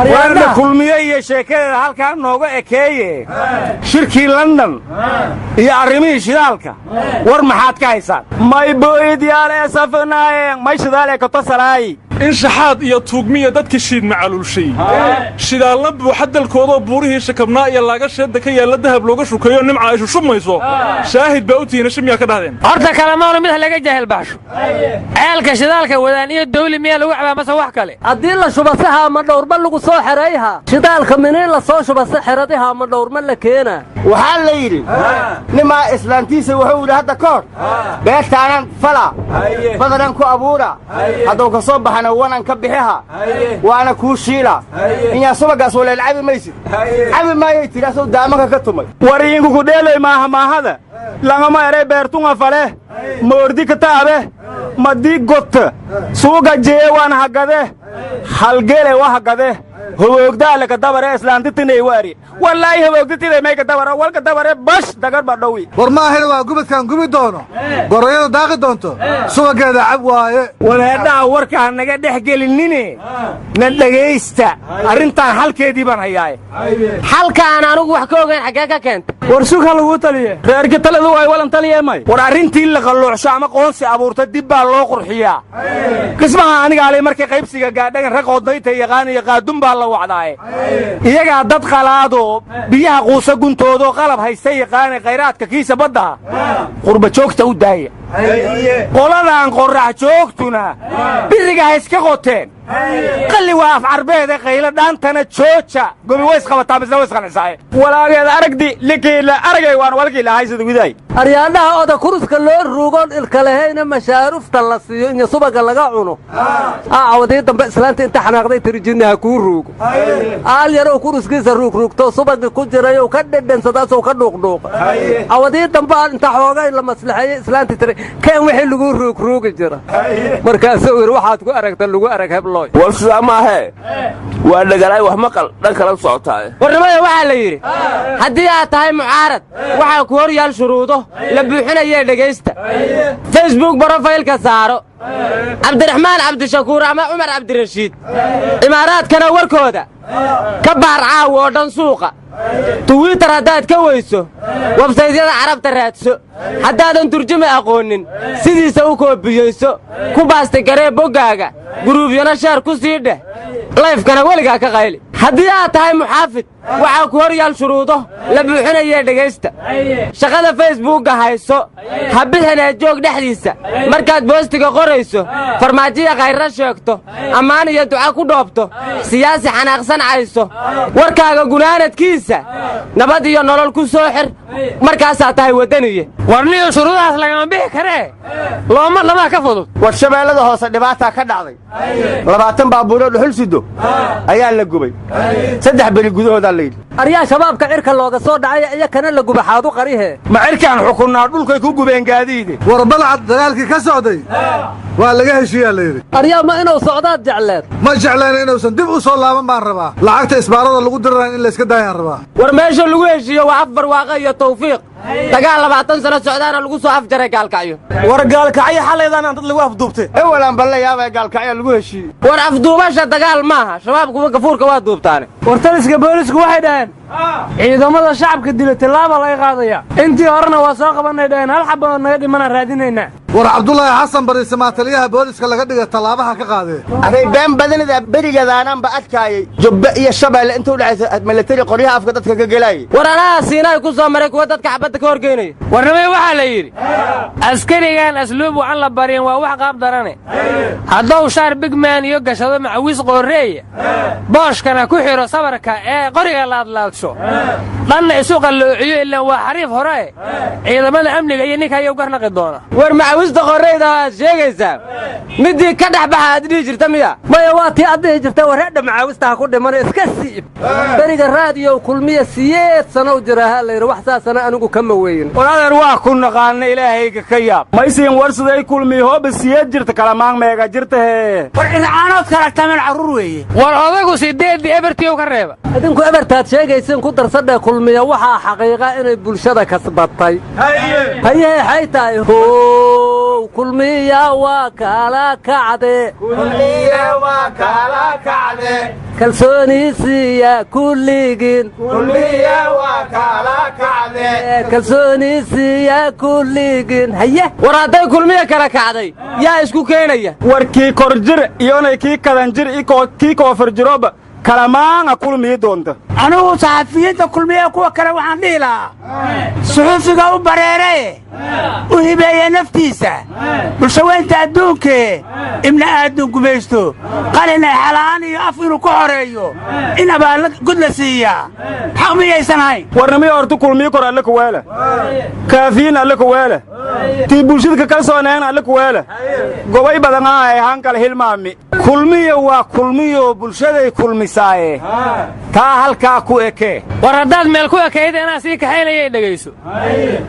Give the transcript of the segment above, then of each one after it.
warna kulmiye iyo sheekada halkaan nooga ekeeye shirkii London iyo arrimihii shidaalka war maxaad ka haysaan may booyid yaale safnaayeen may shidaal ka tasalaay in shaxaad iyo tuugmiya dadkii shiid macalulshay shidaalna buuxa dalkooda buurihii shakabnaa iyo laaga sheeda ka yaala dahab looga shukayo nimca ay shubmayso shaahid baa u tiina shimiya ka dhahdeen horta kalamaano mid laga jahel baasho ceelka shidaalka wadaan iyo dawli miya lagu cabaa mase wax kale haddii la shubasaha ma dhowrba lagu soo xerayha shidaalka mineen la soo shubasa xeradaha ma dhowrma la keena waxaa la yidhi nimaa islaantiisa wuxuu yidhi hadda koor beertaanan fala badanan ku abuura hadduu ka soo baxana wanan ka bixiha waana kuu shiila inyaa subagaas waleel cabi maysid cabi maayay tidhi asoo daamanka ka tumay wariinku ku dheelay maaha maahada langama eray beertunga fale moordi ka taabe madii gotta suuga jee waan hagade halgele wa hagade هوغدا لك دبره اسلانتيني واري والله هوغدتي ميك دبره والك دبره باش دغر بدوي ورما هنا waa gubadkan gubi doono gorayada daaqi doonto suuqeeda cab waaye walaada warka naga dhaxgelinine na dhageysta arintan halkeedii baan hayaay halkaan anigu wax ka ogeyn xagee ka keenta war suuqa lagu taliye reerka taladu way walan taliyay war arintii la qaloocsho ama qoonsi abuurta dib baa loo qurxiyaa qismaha aniga alay markay qaybsiga gaadhagan raqoodayta yaqaan iyo qaadun baa wacdaay iyaga dad qalaado biyaha quusa guntoodo qalab haysta yaqaan khayraadka kiisa badda qurba joogta u daaya qoladan qorax joogtuna biriga iska qoteen qalli waaf carbeed qayla dhaantana jooja gobi ways qabataa misna ways qanacay walaageed aragdi likiila aragay waan walkii la haysada widay aryaadaha oda kuruska loo ruugon ilkalehayna mashaarufta la siiyo in subaga laga cuno wadii dambe islaanta inta xanaaqday tirjinaha ku ruugo aal yaro kuruskiisa ruugruugto subaga ku jiray oo ka dhedhensadaasoo ka dhuuqdhuuq wadii dambe inta xoogay la maslaxay islaanta tiray keen wixii lagu ruugruugi jira markaas uu waxaad ku aragtaa lagu arag heblo والسلامه ودغلاي wax maqal dhan kala socotaa warnimada waxa la yiri hadii aad tahay mucaarad waxa ku hor yaal shuruudo la buuxinayay dhageysta Facebook profile-ka saaro Abdurrahman Abdishakuur ama Umar Abdirashiid imaaraadkana warkooda ka baarcaa oo dhan suuqa Twitter hadaad ka weyso website-yada Carabta raadso hadaadan turjuma aqoonin sidiisa u koobiyeyso ku baastay garee bogaaga gruubyana share ku sii dheh live-kana waliga ka qayli hadii aad tahay muxaafid waxa ku hor yaal shuruudo la buuxinayay dhageysta shaqada Facebook-ga hayso habidana joog dhaxdiisa markaad boostiga qorayso farmaajiya khayra sheegto amaan iyo duca ku dhoobto siyaasi xanaaqsan ayso warkaaga gunaanadkiisa nabad iyo nolol ku soo xir markaas aad tahay wadaniye warniyo shuruudaas laga bixi kare lama ka fudud war shabeelada hoose dhibaata ka dhacday 20 baabuur dhuxul sido ayaa la gubay 3 bari gudahooda leeyay aryaa shabaabka cirka looga soo dhacay iyo kana la gubaxaadu qarihe ma cirkaan xukunaa dhulkay ku gubeen gaadiide war balcad dagaalkii ka socday waa laga heshiiyaa leeyay aryaa ma inuu socdaad jecleed ma jeclaan inuu san dib u soo laaban baan rabaa lacagta isbaarada lagu diray in la iska daayaan rabaa war meesha lagu heshiiyo waa afbar waaqa iyo tawfiiq dagaal 20 sano socdaana lagu soo afjaray gaalkacyo war gaalkacyo xaleedan dad lagu afduubtay ewalan balayaaba gaalkacyo lagu heshiiyo war afduubasha dagaal maaha shabaabku gafuurka waa duubtaan war taliska booliska waxay dhahan ciidamada shacabka dila tilaabo laga qaadaya intii horena waa soo qabanay dhahan hal xabad naga dhimana raadinayna war Abdullahi Xasan Bariis Maataliyaha booliska laga dhigay talaabaha ka qaaday aday been badanida berigadaanan ba adkaayay jubba iyo shabeelle inta u dhaxaysa military qoryaha afka dadka ka galay war anaa siinay ku soo maray kuwa dadka xabadda ka horgeynay warnimay waxa la yiri askarigan asluub waxan la bareen waa wax qaab darane hadduu shaar big man iyo gashado macawis qoreey booshkana ku xiro sabarka ee qoriga laadlaadsho dhanna isu qalloociyo ilaa waa xariif hore ciidamada amniga iyo ninka ay u garnaqi doona war macawista qoreeyda sheegaysa midii ka dhaxbaxa aad dhigi jirta miya maya waa tii aad dhigi jirta wareedha macawista ku dhiman iska siib bariga raadiyo kulmiye 8 sano jiraha la yiri wax saasana anigu kama weyn walaal waa ku naqaan ilaahayga ka yaab maysiin warsaday kulmiye hoob 8 jirta kala maang meega jirta war inaanood kala taman carruur weeye war odagu 8 ebertii ka reeba idinku ebertaad sheegaysan ku darsadha kulmiye waxa xaqiiqa inay bulshada kasbatay haye haytaay shacbow kulmiya waa kala kacde kalsooniisiiya kulligiin kalsooniisiiya kulligiin haye war hadday kulmiya kala kacday yaa isku keenaya war kii korjir iyonay kii kadanjir kii koofirjiroba kalamaana kulmii doonta anugu saxafiyiinta kulmiya kuwa kale waxaan dhihi lahaa suxuufiga u bareeraye u hibeeye naftiisa bulshaweynta adduunkee ibna aadun gumaysto qalina xalaan iyo af inuu ku xoreeyo in abaal gud la siiyaa xaq miyaysan ahayn warnamii horta kulmii kor alle kuweele kaafiyin alle kuweele tii bulshadka kalsooneen alle kuweele gobay badan ay ahaan kale hilmaami kulmiya waa kulmiyo bulshaday kulmisaaye taa halkaa ku ekee war haddaad meel ku ekayda inaa sii kaxaynayay dhegayso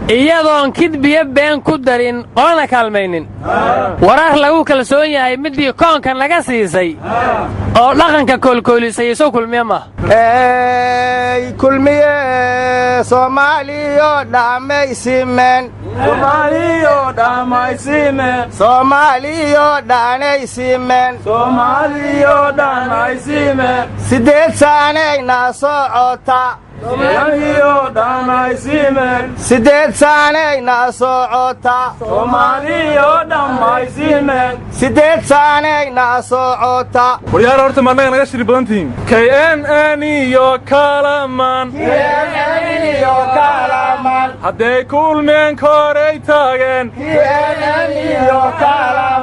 iyadoon kidbiyo been ku darin qolana kaalmaynin warar lagu kalsoon yahay midii koonkan laga siisay oo dhaqanka koolkoolisay isoo kulmiye maaha kulmiye soomaaliyo dhammaysimen sideed saanayna socota sideed saanayna socota sideed saanayna socota waryaal horta ma annaga naga shiri badan tihiin knn iyo kalamaan hadday kulmeen koray taageen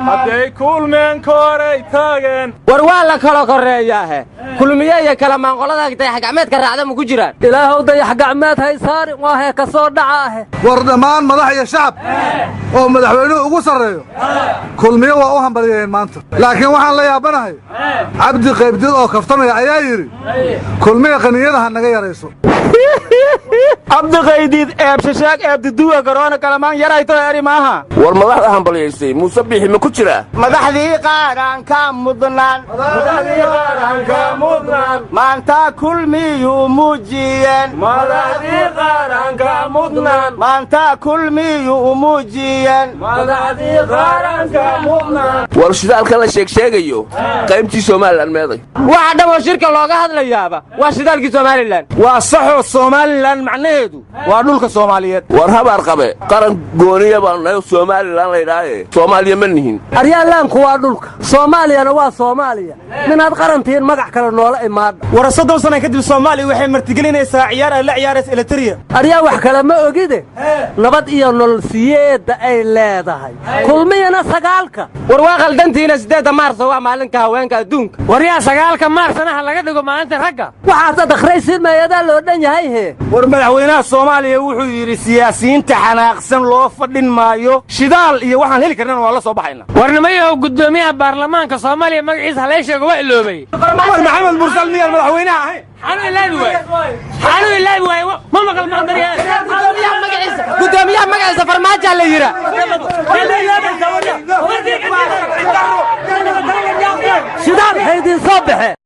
hadday kulmeen koray taageen war waa la kala korreeyaahe kulmiye iyo kalamaan qolada dayaxgacmeedka raacda ma ku jiraan ilaahow dayaxgacmeed hay saarin waa hee ka soo dhaca ahe war dhammaan madax iyo shacab oo madaxweynuhu ugu sarreeyo kulmiye waa u hambaliyeen maanta laakiin waxaan la yaabanahay cabdi qaybdid oo kaftamaya ayaa yidhi kulmiye qaniyada ha naga yarayso abdiqaydid eebshashaag eebdiduwa garoona kalamaan yarayto eri maaha war madaxda hambalyaysay muuse biixi ma ku jiraa madaxdii qaranka mudnaan maanta kulmiyuu muujiyeen maanta kulmiyuu muujiyeen war shidaalka la sheegsheegayo qaybtii somalilan meeday waxa dhammoo shirka looga hadlayaaba waa shidaalkii somalilan waa saxoo somalilan macnaheedu waa dhulka soomaaliyeed war habaar qabe qaran gooniya baanu nahay somalilan laydhaaye soomaaliya ma nihin aryaalaanku waa dhulka soomaaliyana waa soomaaliya minaad qarantihiin magac kale noola imaadha war 30 sana kadib soomaaliya waxay martigelinaysaa ciyaar ay la ciyaaraysa eletriya aryaa wax kale ma ogide nabad iyo nolol siyeedda ay leedahay kulmiyana 9 war waa qaldantiina 8 maarso waa maalinka haweenka adduunka war yaa 9 maarsanaha laga dhigo maalinta ragga waxaad akhraysid meeyada loo dhan yahay he war madaxweynaha Soomaaliya wuxuu yiri siyaasiyiinta xanaaqsan loo fadhin maayo shidaal iyo waxaan heli karnaa waa la soo baxayna warnimayo gudoomiyaha baarlamaanka Soomaaliya magaciisa la sheego waa iloobay war maxamed mursal miyaa madaxweynaha ahay xanu ilaahi way ma maqal ma dariya gudoomiyaha magaciisa farmaajo la yira shidaal haydin soo baxe